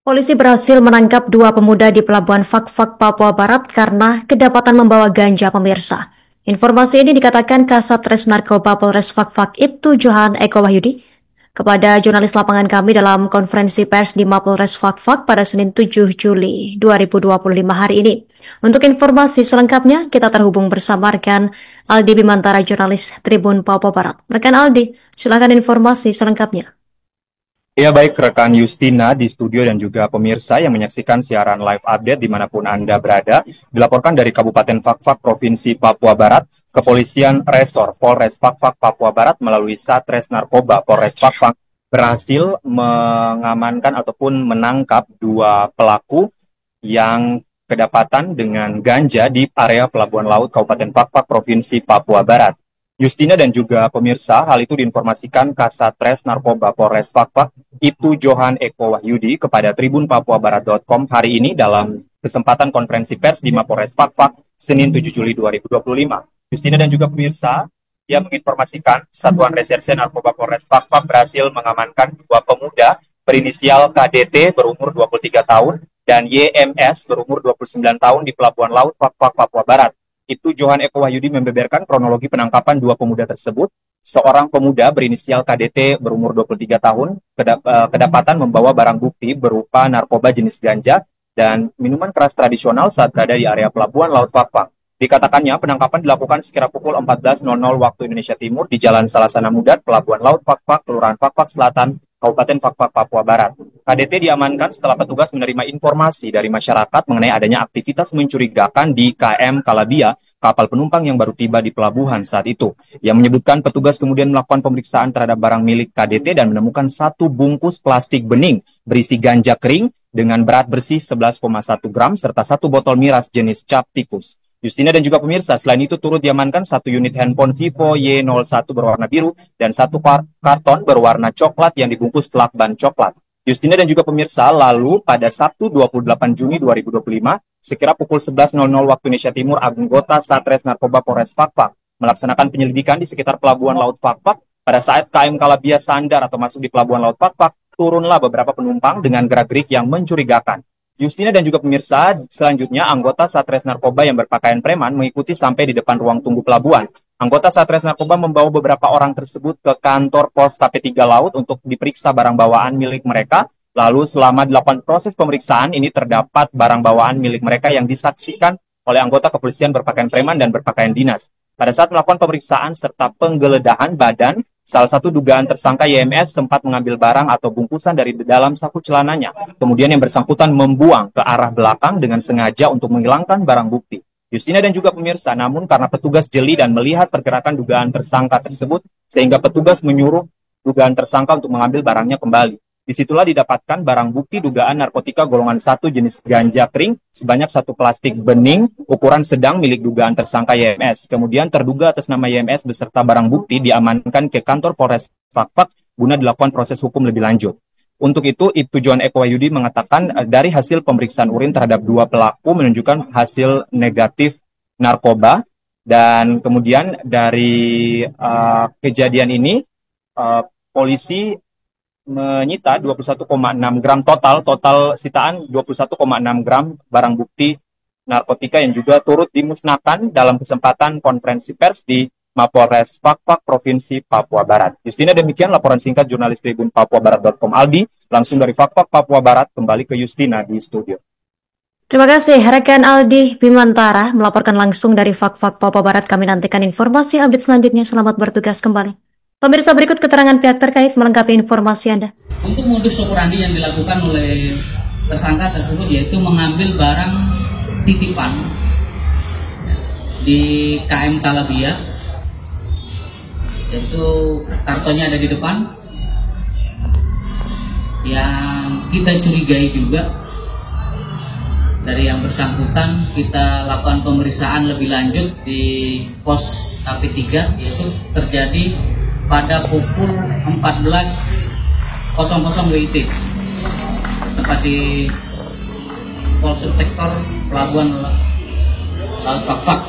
Polisi berhasil menangkap dua pemuda di Pelabuhan Fak-Fak, Papua Barat karena kedapatan membawa ganja, pemirsa. Informasi ini dikatakan Kasat Narkoba Polres Fak-Fak Ibtu Johan Eko Wahyudi kepada jurnalis lapangan kami dalam konferensi pers di Mapolres Fak-Fak pada Senin 7 Juli 2025 hari ini. Untuk informasi selengkapnya, kita terhubung bersama rekan Aldi Bimantara, jurnalis Tribun Papua Barat. Rekan Aldi, silakan informasi selengkapnya. Ya baik rekan Justina di studio dan juga pemirsa yang menyaksikan siaran live update dimanapun Anda berada, dilaporkan dari Kabupaten Fak-Fak, Provinsi Papua Barat, Kepolisian Resor Polres Fak-Fak, Papua Barat melalui Satres Narkoba Polres Fak-Fak berhasil mengamankan ataupun menangkap dua pelaku yang kedapatan dengan ganja di area Pelabuhan Laut Kabupaten Fak-Fak, Provinsi Papua Barat. Justina dan juga pemirsa, hal itu diinformasikan Kasatres Narkoba Polres Fak-Fak Ibtu Johan Eko Wahyudi kepada tribunpapuabarat.com hari ini dalam kesempatan konferensi pers di Mapolres Fak-Fak Senin 7 Juli 2025. Justina dan juga pemirsa, dia menginformasikan Satuan Reserse Narkoba Polres Fak-Fak berhasil mengamankan dua pemuda berinisial KDT berumur 23 tahun dan YMS berumur 29 tahun di Pelabuhan Laut Fak-Fak, Papua Barat. Itu Johan Eko Wahyudi membeberkan kronologi penangkapan dua pemuda tersebut. Seorang pemuda berinisial KDT berumur 23 tahun kedapatan membawa barang bukti berupa narkoba jenis ganja dan minuman keras tradisional saat berada di area Pelabuhan Laut Fak-Fak. Dikatakannya penangkapan dilakukan sekira pukul 14.00 waktu Indonesia Timur di Jalan Salasana Mudat, Pelabuhan Laut Fak-Fak, Kelurahan Fak-Fak Selatan, Kabupaten Fak-Fak, Papua Barat. KDT diamankan setelah petugas menerima informasi dari masyarakat mengenai adanya aktivitas mencurigakan di KM Kalabia, kapal penumpang yang baru tiba di pelabuhan saat itu. Yang menyebutkan petugas kemudian melakukan pemeriksaan terhadap barang milik KDT dan menemukan satu bungkus plastik bening berisi ganja kering dengan berat bersih 11,1 gram serta satu botol miras jenis cap tikus. Justina dan juga pemirsa, selain itu turut diamankan satu unit handphone Vivo Y01 berwarna biru dan satu karton berwarna coklat yang dibungkus lakban coklat. Justina dan juga pemirsa, lalu pada Sabtu 28 Juni 2025, sekira pukul 11.00 waktu Indonesia Timur, anggota Satres Narkoba Polres Fak-Fak melaksanakan penyelidikan di sekitar Pelabuhan Laut Fak-Fak. Pada saat KM Kalabia sandar atau masuk di Pelabuhan Laut Fak-Fak, turunlah beberapa penumpang dengan gerak-gerik yang mencurigakan. Justina dan juga pemirsa, selanjutnya anggota Satres Narkoba yang berpakaian preman mengikuti sampai di depan ruang tunggu pelabuhan. Anggota Satres Narkoba membawa beberapa orang tersebut ke kantor pos KP3 Laut untuk diperiksa barang bawaan milik mereka. Lalu selama dilakukan proses pemeriksaan ini terdapat barang bawaan milik mereka yang disaksikan oleh anggota kepolisian berpakaian preman dan berpakaian dinas. Pada saat melakukan pemeriksaan serta penggeledahan badan, salah satu dugaan tersangka YMS sempat mengambil barang atau bungkusan dari dalam saku celananya. Kemudian yang bersangkutan membuang ke arah belakang dengan sengaja untuk menghilangkan barang bukti. Justina dan juga pemirsa, namun karena petugas jeli dan melihat pergerakan dugaan tersangka tersebut, sehingga petugas menyuruh dugaan tersangka untuk mengambil barangnya kembali. Disitulah didapatkan barang bukti dugaan narkotika golongan 1 jenis ganja kering sebanyak satu plastik bening ukuran sedang milik dugaan tersangka YMS. Kemudian terduga atas nama YMS beserta barang bukti diamankan ke kantor Polres Fak-Fak guna dilakukan proses hukum lebih lanjut. Untuk itu, Ibtu Johan Eko Wahyudi mengatakan dari hasil pemeriksaan urin terhadap dua pelaku menunjukkan hasil negatif narkoba dan kemudian dari kejadian ini polisi menyita 21,6 gram total sitaan 21,6 gram barang bukti narkotika yang juga turut dimusnahkan dalam kesempatan konferensi pers di Mapolres Fak-Fak Provinsi Papua Barat. Justina, demikian laporan singkat jurnalis Tribun Papuabarat.com Aldi langsung dari Fak-Fak Papua Barat. Kembali ke Justina di studio. Terima kasih rekan Aldi Bimantara melaporkan langsung dari Fak-Fak Papua Barat. Kami nantikan informasi update selanjutnya. Selamat bertugas kembali. Pemirsa, berikut keterangan pihak terkait melengkapi informasi Anda. Untuk modus operandi yang dilakukan oleh tersangka tersebut yaitu mengambil barang titipan di KM Kalabia, yaitu kartonnya ada di depan, yang kita curigai juga dari yang bersangkutan. Kita lakukan pemeriksaan lebih lanjut di pos KP3, yaitu terjadi pada pukul 14.00 WIT tepat di Polsek Sektor Pelabuhan Laut Fak-Fak.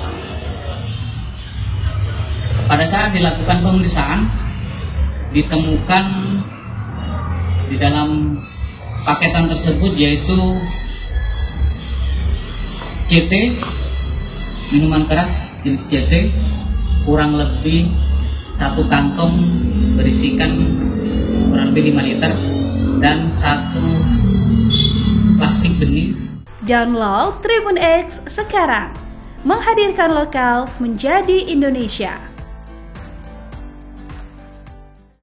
Pada saat dilakukan pemeriksaan ditemukan di dalam paketan tersebut yaitu CT, minuman keras jenis CT, kurang lebih 1 kantong berisikan kurang lebih 5 liter dan 1 plastik benih. Download Tribun X sekarang, menghadirkan lokal menjadi Indonesia.